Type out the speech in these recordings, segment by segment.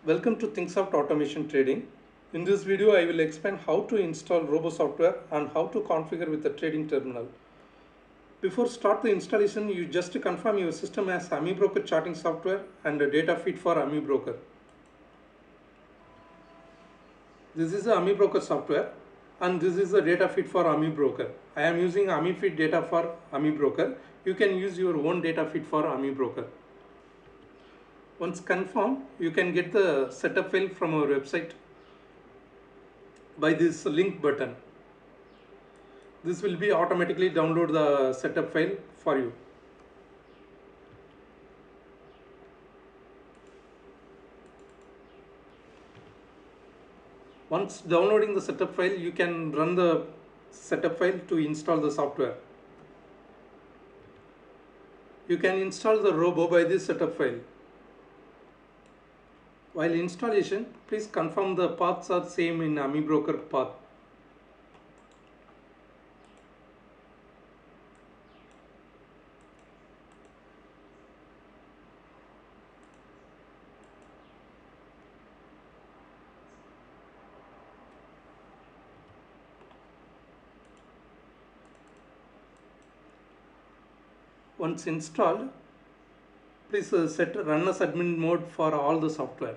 Welcome to ThinkSoft Automation Trading. In this video, I will explain how to install Robo software and how to configure with the trading terminal. Before start the installation, you just confirm your system has AmiBroker charting software and a data feed for AmiBroker. This is the AmiBroker software and this is the data feed for AmiBroker. I am using AmiFeed data for AmiBroker. You can use your own data feed for AmiBroker. Once confirmed, you can get the setup file from our website by this link button. This will be automatically download the setup file for you. Once downloading the setup file, you can run the setup file to install the software. You can install the Robo by this setup file. While installation, please confirm the paths are same in AmiBroker path. Once installed, please set run as admin mode for all the software.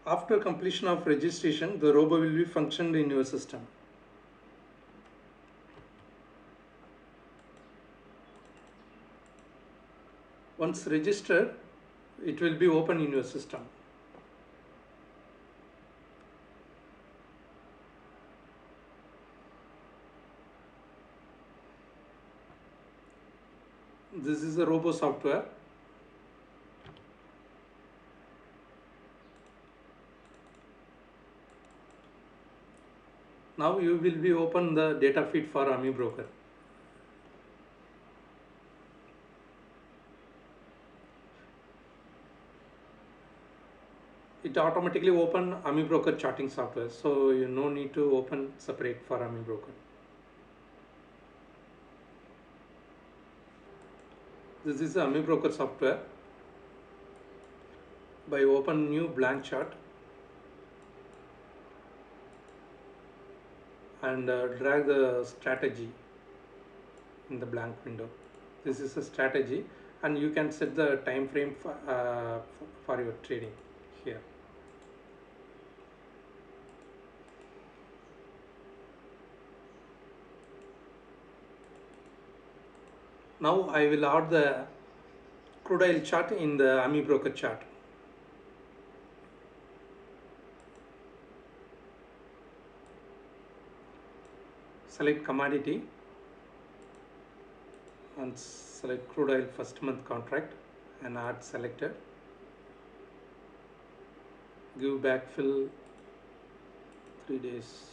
After completion of registration, the Robo will be functioned in your system. Once registered, it will be open in your system. This is the Robo software. Now you will be open the data feed for AmiBroker. It automatically open AmiBroker charting software, so you no need to open separate for AmiBroker. This is the AmiBroker software. By open new blank chart and drag the strategy in the blank window. This is a strategy and you can set the time frame for your trading here. Now I will add the crude oil chart in the AmiBroker chart. Select commodity and select crude oil first month contract and add selected. Give backfill 3 days.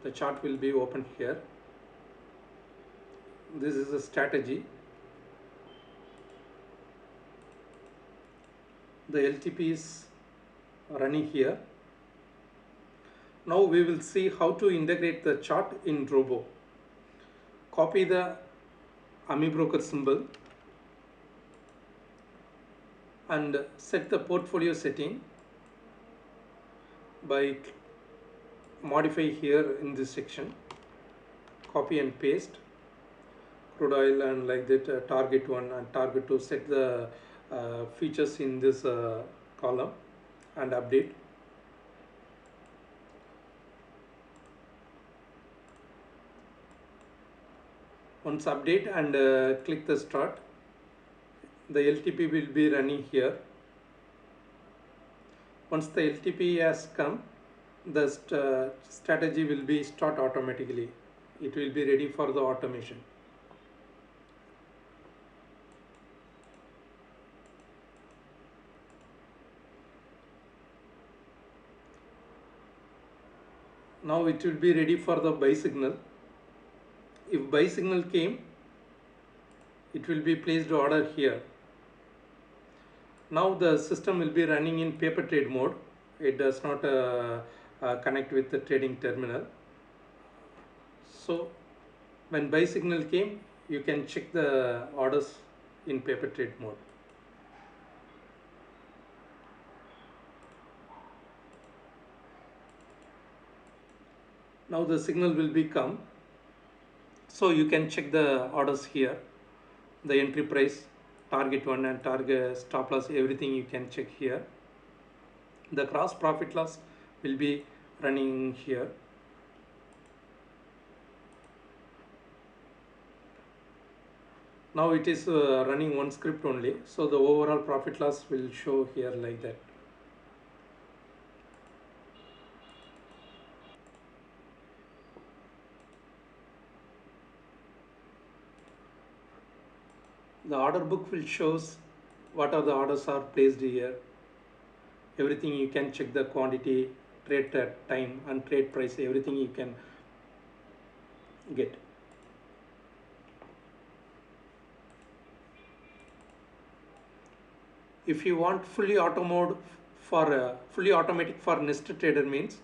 The chart will be open here. This is a strategy. The LTP is running here. Now we will see how to integrate the chart in Robo. Copy the AmiBroker symbol and set the portfolio setting by modify here in this section. Copy and paste crude oil and like that target 1 and target 2. Set the features in this column and update. Once update and click the start, the LTP will be running here. Once the LTP has come, the strategy will be start automatically. It will be ready for the automation. Now it will be ready for the buy signal. If buy signal came, it will be placed order here. Now the system will be running in paper trade mode. It does not connect with the trading terminal. So when buy signal came, you can check the orders in paper trade mode. Now the signal will be come. So you can check the orders here, the entry price, target one and target stop loss, everything you can check here. The gross profit loss will be running here. Now it is running one script only, so the overall profit loss will show here like that. The order book will shows what are the orders are placed here. Everything you can check, the quantity, trade time and trade price, everything you can get. If you want fully auto mode for fully automatic for Nest Trader, means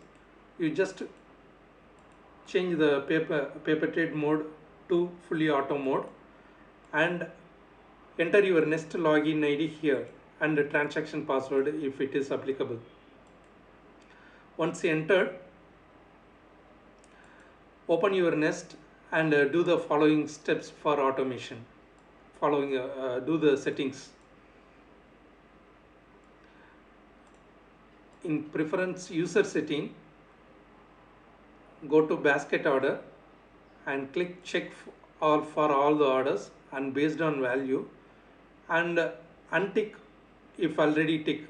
you just change the paper trade mode to fully auto mode and enter your Nest login ID here and the transaction password if it is applicable. Once entered, open your Nest and do the following steps for automation. Do the settings. In preference user setting, go to basket order and click check for all the orders and based on value, and untick if already tick,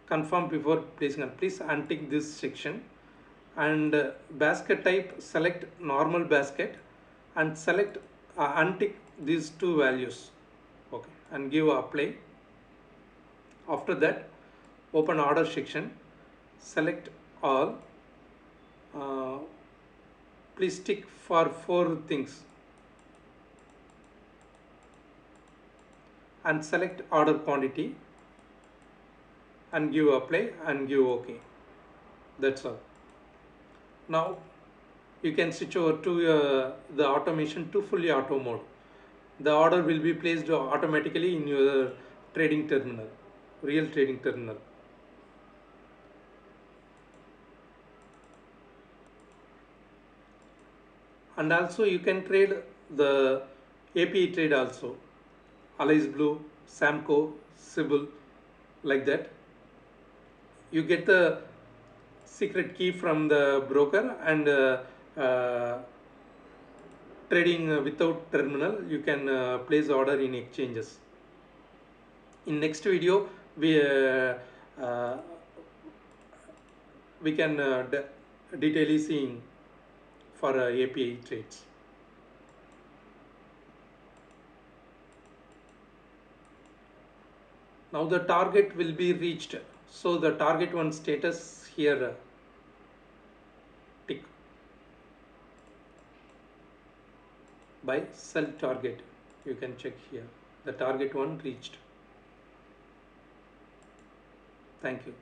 confirm before placing. Please untick this section, and basket type select normal basket and select untick these two values, okay, and give apply. After that, open order section, select all, please tick for 4 things and select order quantity and give apply and give OK. That's all. Now you can switch over to the automation to fully auto mode. The order will be placed automatically in your trading terminal, real trading terminal. And also you can trade the API trade also, Allies Blue, Samco, Sybil, like that. You get the secret key from the broker and trading without terminal, you can place order in exchanges. In next video, we can detailing seeing for API trades. Now the target will be reached. So the target one status here, tick by sell target. You can check here. The target one reached. Thank you.